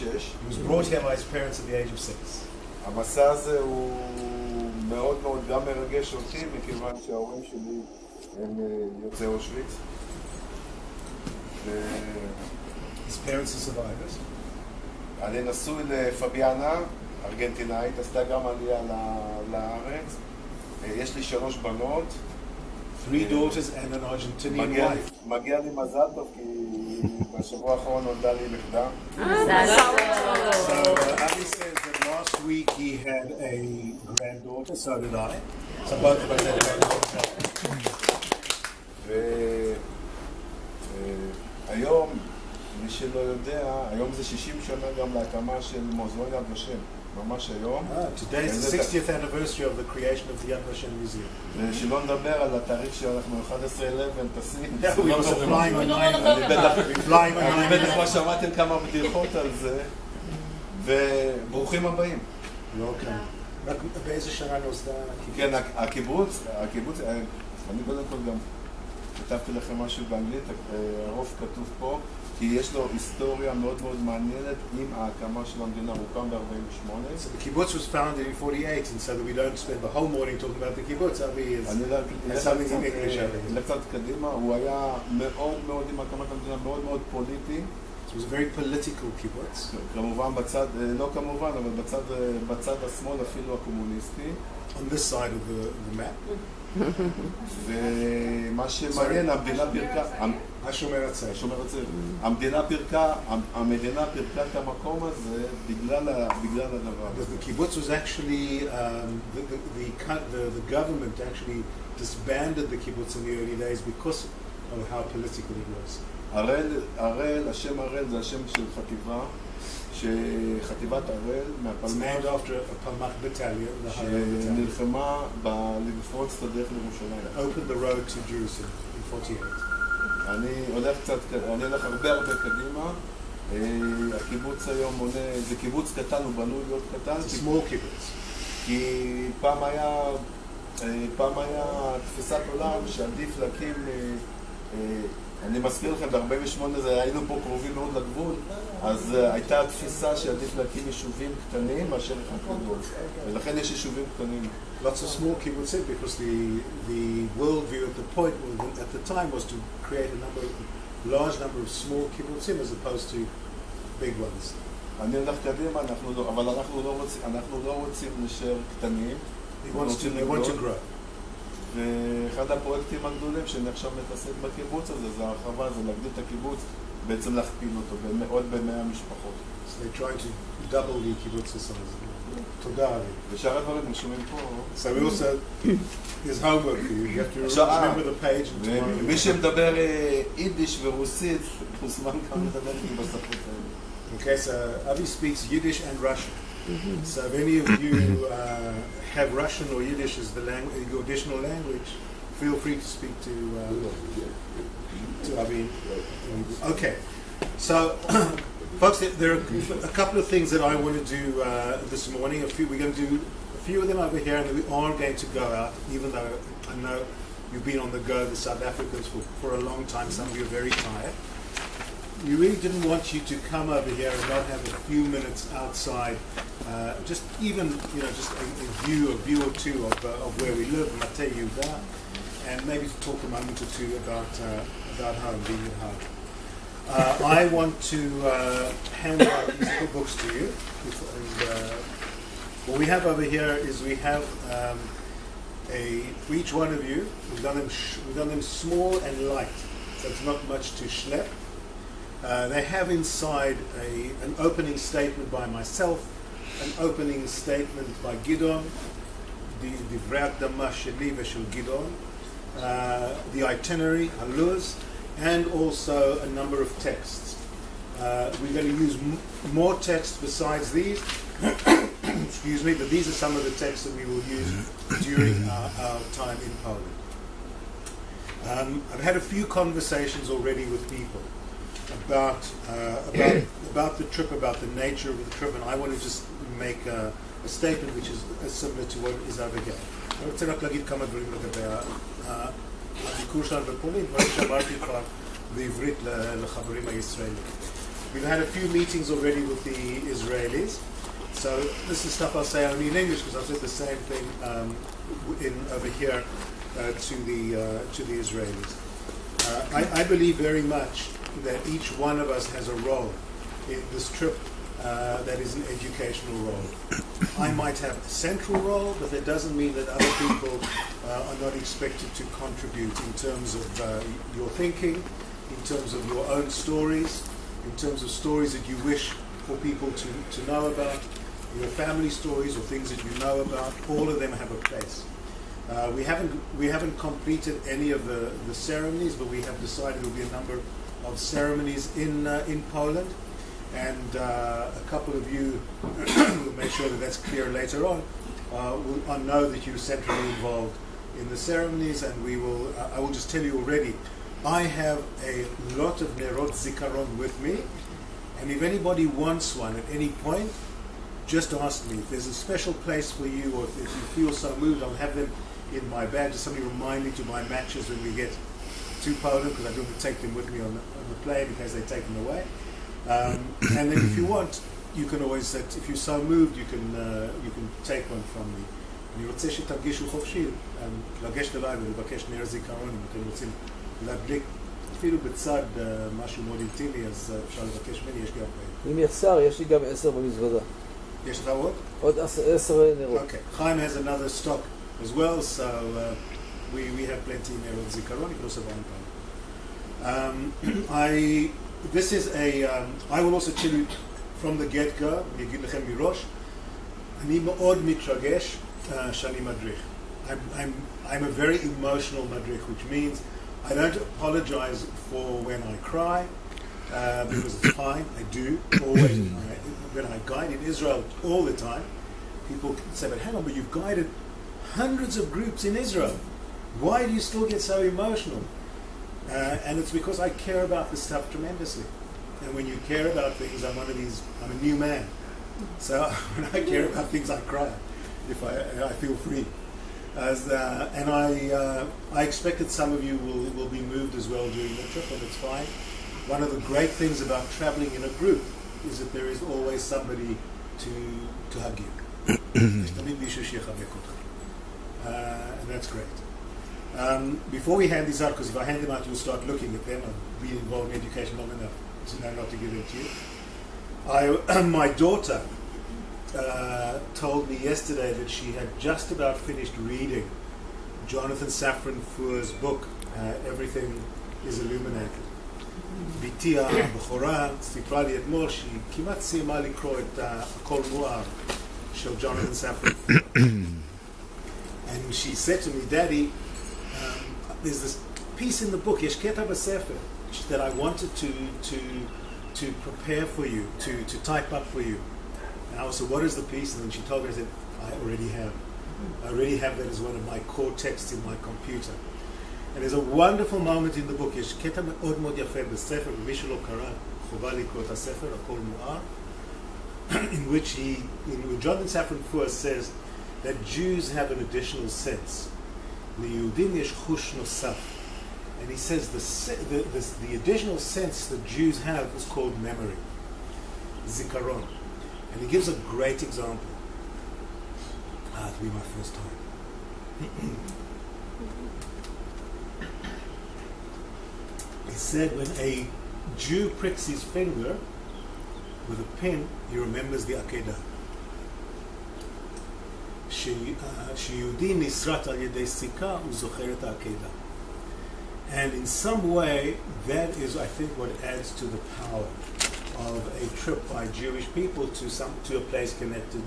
6. He was brought here by his parents at the age of 6. המסע הזה הוא מאוד מאוד גם מרגש אותי, מכיוון שההורים שלי הם יוצאי אושוויץ. His parents are survivors. אני נשוי לפביאנה, ארגנטינאית, עשתה גם עלייה לארץ. יש לי 3 בנות. 3 daughters and an Argentinian wife. מגיע לי מזל טוב, כי בשבוע האחרון נולדה לי נכדה. So Avi says that last week he had a granddaughter, so did I. So both of us had a granddaughter. והיום, מי שלא יודע, היום זה 60 שנה גם להקמה של מוזיאון יד ושם. ממש היום. Today is the 60th anniversary of the creation of the Yad Vashem Museum. ושלא נדבר על התאריך שאנחנו 11/11 טסים. We were flying on 9/11. אני בטח כבר שמעתם כמה בדיחות על זה, וברוכים הבאים. באיזה שנה נוסדה? כן, הקיבוץ, אני קודם כל גם כתבתי לכם משהו באנגלית, הרוב כתוב פה, כי יש לו היסטוריה מאוד מאוד מעניינת עם ההקמה של המדינה, הוא קם ב-48. So the kibbutz was founded in 48, and so that we don't spend the whole morning talking about the kibbutz, Avi is something in English. לקצת קדימה, הוא היה מאוד מאוד עם הקמת המדינה, מאוד מאוד פוליטי. It was a very political kibbutz. כמובן בצד, לא כמובן, אבל בצד השמאל אפילו הקומוניסטי. On this side of the map. ומה שמעניין, המדינה פירקה, השומר הצעיר. המדינה פירקה את המקום הזה בגלל הדבר. The kibbutz was actually, the government actually disbanded the kibbutz in the early days because of how political it was. השם הראל זה השם של חטיבה, שחטיבת הראל named after a Palmach battalion, שנלחמה לפרוץ את הדרך לירושלים. Opened the road to Jerusalem in 48. אני הולך הרבה קדימה. הקיבוץ היום מונה, זה קיבוץ קטן, הוא בנוי להיות קטן. It's a small kibbutz. כי פעם היה תפיסת עולם שעדיף להקים, אני מזכיר לכם, ב-48 היינו פה קרובים מאוד לגבול, אז הייתה תפיסה שעדיף להקים יישובים קטנים מאשר אחד גדול, ולכן יש יישובים קטנים. Lots of small kibbutzim because the worldview at the time was to create a large number of small kibbutzim as opposed to big ones. אני הולך קדימה, אבל אנחנו לא רוצים להישאר קטנים. They want to grow. ואחד הפרויקטים הגדולים שאני עכשיו מתעסק בקיבוץ הזה, זה הרחבה, זה להגדיל את הקיבוץ, בעצם להכפיל אותו עוד ב-100 משפחות. So they're trying to double the kibbutz size. תודה אבי. ושאר הדברים הם שומעים פה. So we also, there's homework for you. You have to remember the page. ומי שמדבר יידיש ורוסית, מוזמן גם לדבר איתי בשפות האלה. Okay, so Avi speaks Yiddish and Russian. So if any of you have Russian or Yiddish as your additional language, feel free to speak to Avi. Okay, so folks, there are a couple of things that I want to do this morning. We're going to do a few of them over here, and we are going to go out, even though I know you've been on the go, the South Africans, for a long time. Some of you are very tired. We really didn't want you to come over here and not have a few minutes outside, just even, just a view or two of where we live, Mate Yehuda, and maybe to talk a moment or two about home, being at home. I want to hand out these books to you. And, what we have over here is we have for each one of you, we've done them small and light, so it's not much to schlep. They have inside an opening statement by myself, an opening statement by Gidon, the itinerary, haluz, and also a number of texts. We're going to use more text besides these, excuse me, but these are some of the texts that we will use during our time in Poland. I've had a few conversations already with people about the trip, about the nature of the trip, and I want to just make a statement which is similar to what is over here. אני רוצה רק להגיד כמה דברים לגבי הביקור שלנו בפולין, דברים שאמרתי כבר בעברית לחברים הישראלים. We've had a few meetings already with the Israelis. So this is stuff I'll say only in English because I've said the same thing over here to the Israelis. I believe very much that each one of us has a role in this trip that is an educational role. I might have a central role, but that doesn't mean that other people are not expected to contribute in terms of your thinking, in terms of your own stories, in terms of stories that you wish for people to know about, your family stories or things that you know about. All of them have a place. We haven't completed any of the ceremonies, but we have decided there will be a number of ceremonies in Poland, and a couple of you will make sure that that's clear later on. Will know that you're centrally involved in the ceremonies, and I will just tell you already, I have a lot of Nerot Zikaron with me, and if anybody wants one at any point, just ask me. If there's a special place for you, or if you feel so moved, I'll have them in my bag. Just somebody remind me to buy matches when we get to Poland, because I don't want to take them with me on the plane in case they take them away. And then if you want, you can always, if you're so moved, you can take one from me. אני רוצה שתרגישו חופשי, לגשת אליי ולבקש נר זיכרון, אם אתם רוצים להדליק אפילו בצד משהו מאוד אינטימי, אז אפשר לבקש ממני, יש לי הרבה. אם יחסר, יש לי גם 10 במזוודה. יש לך עוד? עוד 10 נרות. Okay. Chaim has another stock as well, so we have plenty נרות זיכרון, you can also buy in this is I will also tell you from the get-go, אני אגיד לכם מראש, אני מאוד מתרגש שאני מדריך. I'm a very emotional madrich, which means I don't apologize for when I cry, because it's fine, I do, always. When I guide in Israel all the time, people say, but hang on, but you've guided hundreds of groups in Israel. Why do you still get so emotional? And it's because I care about this stuff tremendously. And when you care about things, I'm a new man. So when I care about things, I cry. If I feel free. And I expect that some of you will be moved as well during the trip, and it's fine. One of the great things about traveling in a group is that there is always somebody to hug you. And that's great. Before we hand these out, because if I hand them out, you'll start looking at them. I've been involved in education long enough to know not to give them to you. My daughter told me yesterday that she had just about finished reading Jonathan Safran Foer's book, Everything is Illuminated. ביתי הבכורה סיפרה לי אתמול שהיא כמעט סיימה לקרוא את הכל מואר של Jonathan Safran Foer. And she said to me, Daddy, there's this piece in the book, יש קטע בספר, that I wanted to prepare for you, to type up for you. And I said, what is the piece? And then she told me, I said, I already have that as one of my core texts in my computer. And there's a wonderful moment in the book, יש קטע מאוד מאוד יפה בספר, ומי שלא קרא, חובה לקרוא את הספר, הכל מואר, in which Jonathan Safran Foer says that Jews have an additional sense. ליהודים יש חוש נוסף. And he says the additional sense that Jews have is called memory, zikaron. And he gives a great example. It'll be my first time. He said when a Jew pricks his finger with a pin, he remembers the Akedah. שיהודי נסרט על ידי סיכה, הוא זוכר את העקדה. And in some way, that is, I think, what adds to the power of a trip by Jewish people to a place connected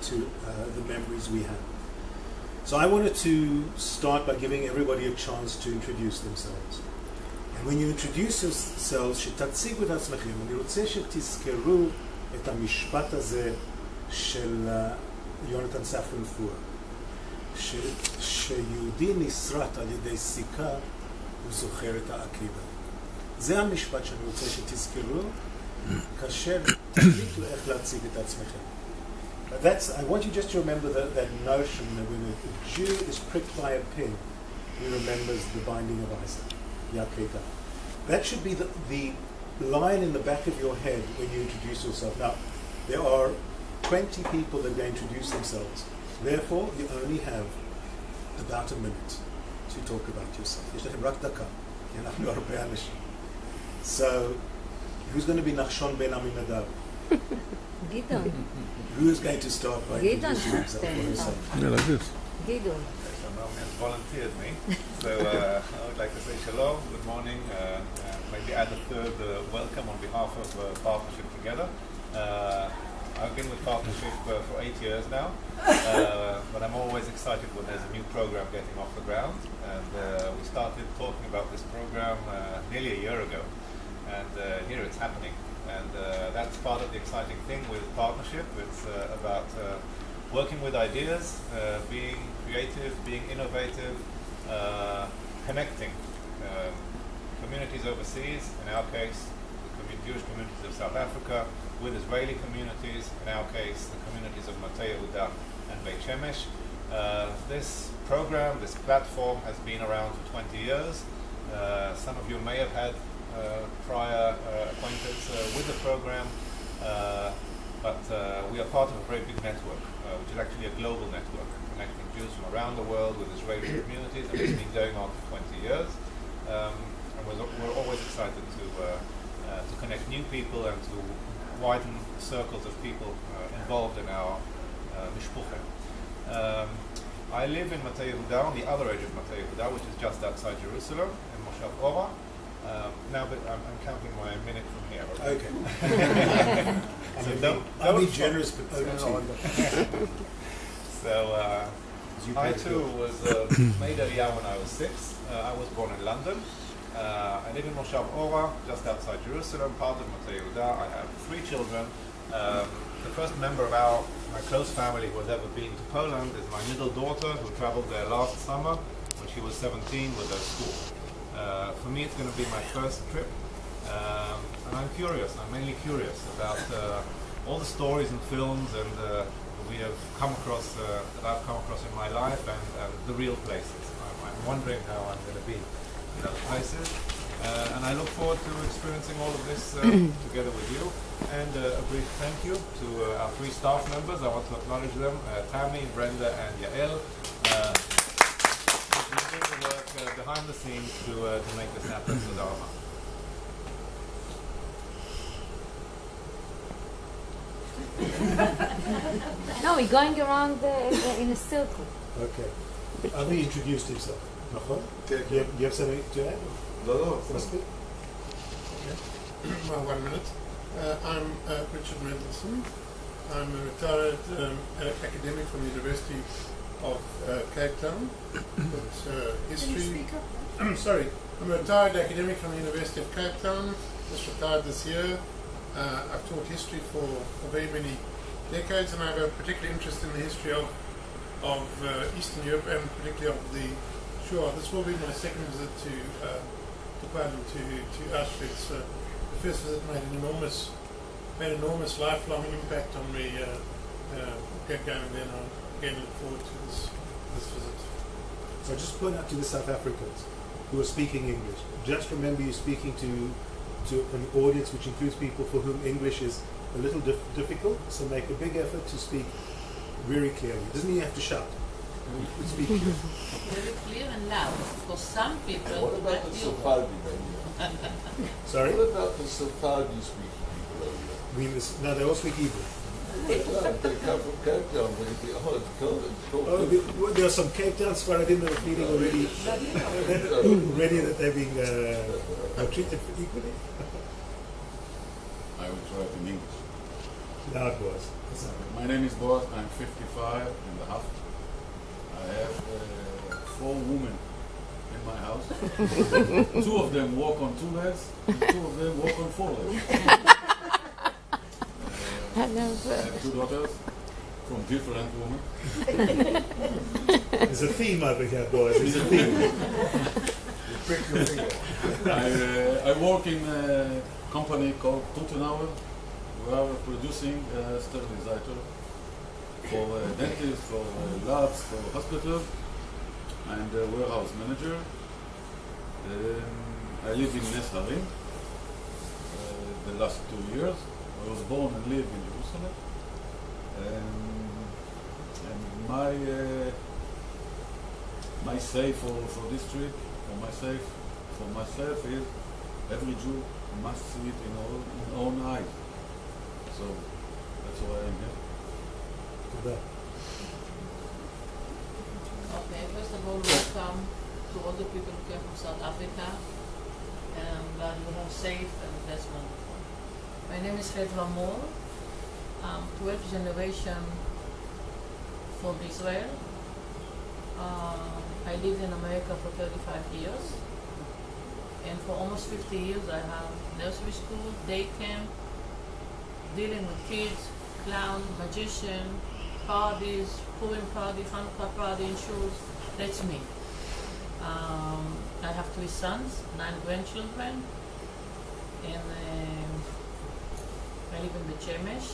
to the memories we have. So I wanted to start by giving everybody a chance to introduce themselves. And when you introduce yourselves, שתציגו את עצמכם. אני רוצה שתזכרו את המשפט הזה של יונתן ספרן פואר. שיהודי נסרט על ידי סיכה, הוא זוכר את העקידה. זה המשפט שאני רוצה שתזכרו, כאשר תחליטו איך להציג את עצמכם. I want you just to remember that notion that when a Jew is pricked by a pin, he remembers the binding of Isaac, the Akedah. That should be line in the back of your head when you introduce yourself. Now, there are 20 people that are going to introduce themselves. Therefore, you only have about a minute to talk about yourself. יש לכם רק דקה, כי אנחנו הרבה אנשים. So, who's going to be Nachshon ben Aminadav? Gidon. Who is going to start by introducing himself or herself? Yeah, like this. Gidon. Naomi has volunteered me, so I would like to say shalom, good morning, maybe add a third welcome on behalf of Partnership Together. I've been with Partnership for 8 years now, but I'm always excited when there's a new program getting off the ground, and we started talking about this program nearly a year ago, and here it's happening, and that's part of the exciting thing with Partnership. It's about working with ideas, being creative, being innovative, connecting communities overseas, in our case, the Jewish communities of South Africa, with Israeli communities, in our case, the communities of Matei Yehuda and Beit Shemesh. This program, this platform has been around for 20 years. Some of you may have had prior acquaintance with the program, but we are part of a very big network, which is actually a global network, connecting Jews from around the world with Israeli communities, and it's been going on for 20 years. And we're always excited to connect new people and to widen the circles of people involved in our mishpucha. I live in Matei Yehuda, on the other edge of Matei Yehuda, which is just outside Jerusalem, in Moshav Ora. Now, but I'm counting my minute from here. Okay. So I'll be generous, but over to you. So I too was made Aliyah when I was 6. I was born in London. I live in Moshav Ora, just outside Jerusalem, part of Matei Yehuda. I have 3 children. The first member of my close family who has ever been to Poland is my middle daughter, who traveled there last summer when she was 17 with her school. For me, it's going to be my first trip, and I'm curious. I'm mainly curious about all the stories and films and we have come across, that I've come across in my life, and the real places. I'm wondering how I'm going to be in those places, and I look forward to experiencing all of this together with you. And a brief thank you to our 3 staff members. I want to acknowledge them: Tammy, Brenda, and Yael. The work behind the scenes to make this happen with our mom. No, we're going around in a circle. Okay. Avi introduced himself. Okay. You have something to add? No. Must be? Well, 1 minute. I'm Richard Mendelson. I'm a retired academic from the University of Cape Town. History. Sorry, I'm a retired academic from the University of Cape Town. Just retired this year. I've taught history for very many decades, and I have a particular interest in the history of Eastern Europe, and particularly of the Shoah. This will be my second visit to Poland, to Auschwitz. The first visit made an enormous lifelong impact on me. Get going there, and I again look forward to this visit. So just point out to the South Africans who are speaking English. Just remember you're speaking to an audience which includes people for whom English is a little difficult, so make a big effort to speak very clearly. Doesn't mean you have to shout. Speak clearly. Very clear and loud. For some people, What about the Sephardi? Sorry? What about the Sephardi speaking people over there? I mean, no, they all speak Hebrew. They come from Cape Town, they Oh, there are some Cape Town Sephardim that are feeling already that they're being treated equally. I will try it in English. Loud boys. My name is Boaz. I'm 55 and a half. I have 4 women in my house. 2 of them walk on 2 legs, and 2 of them walk on 4 legs. I have 2 daughters from different women. There's a theme over here, boys. There's a theme. I work in a company called Tutenauer. We are producing sterilizer for dentists, for labs, for hospitals. I'm the warehouse manager. I live in Nes Harim. the last 2 years. I was born and live in Jerusalem. And my say for this trip, for myself is every Jew must see it in own eyes. So that's why I'm here. Okay, first of all, welcome to all the people who came from South Africa, and glad you are safe, and that's wonderful. My name is Mallel. I'm 12th generation from Israel. I lived in America for 35 years, and for almost 50 years I have nursery school, day camp, dealing with kids, clown, magician, parties, Purim party, Hanukkah party in schools. That's me. I have 3 sons, 9 grandchildren, and I live in Beit Shemesh.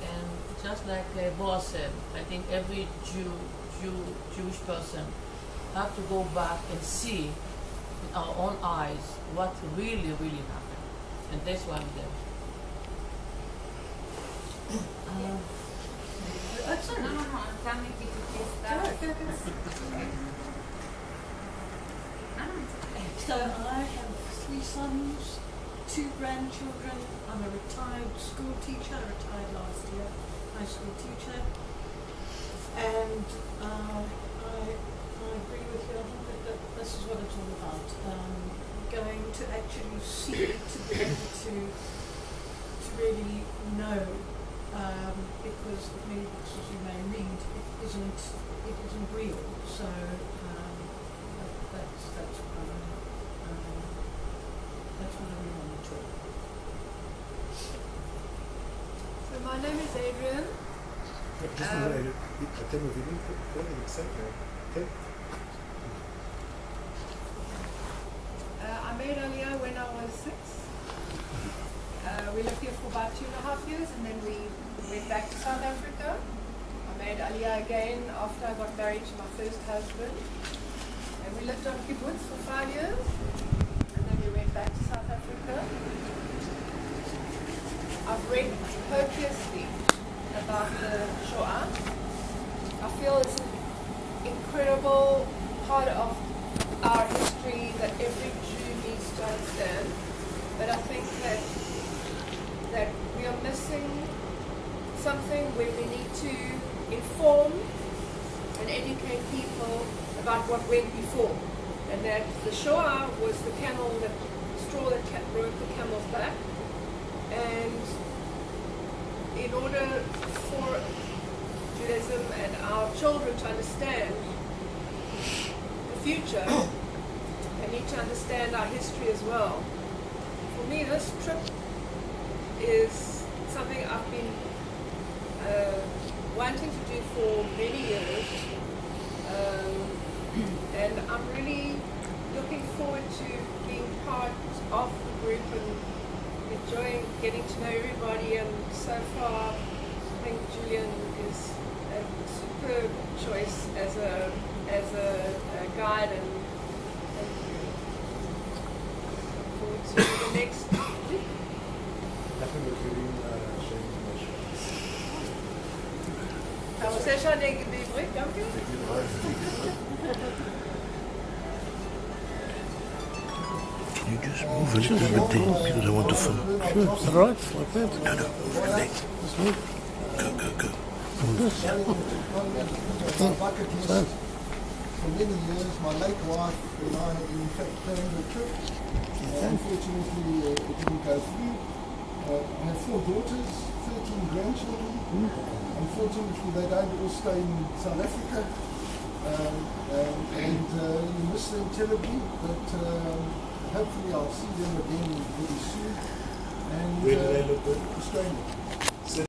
And just like Boaz said, I think every Jewish person have to go back and see with our own eyes what really, really happened. And that's why I'm there. Sorry. No. Tell me if you could please start. So I have 3 sons, 2 grandchildren. I'm a retired school teacher. I retired last year, high school teacher. And I agree with you. I think that this is what it's all about. Going to actually see, to be able to really know. Because of many books, as you may read, it isn't real. So that's what I really want to talk. So my name is Adrian. Just a minute. I tell you, if you didn't put anything except okay? I made Aliyah when I was 6. We lived here for about 2.5 years, and then we went back to South Africa. I made Aliyah again after I got married to my first husband. And we lived on Kibbouts for 5 years, and then we went back to South Africa. I've read copiously about the Shoah. I feel it's an incredible part of our history that every Jew needs to understand. But I think that we are missing something where we need to inform and educate people about what went before. And that the Shoah was the straw that broke the camel's back. And in order for Judaism and our children to understand the future, they need to understand our history as well. For me, this trip is something I've been wanting to do for many years, and I'm really looking forward to being part of the group and enjoying getting to know everybody. And so far, I think Julian is a superb choice as a guide, and look forward to the next week. אתה רוצה שאני אגיד בעברית גם כן? Can you just move a little bit there because I want to film? Sure, is that right? Like that? No, go. For many years, my late wife and I in fact planned a trip. Unfortunately, it didn't go through. I have 4 daughters, 13 grandchildren. Unfortunately, they don't all stay in South Africa, and you miss them terribly, but hopefully I'll see them again very soon. And where do they live? Australia.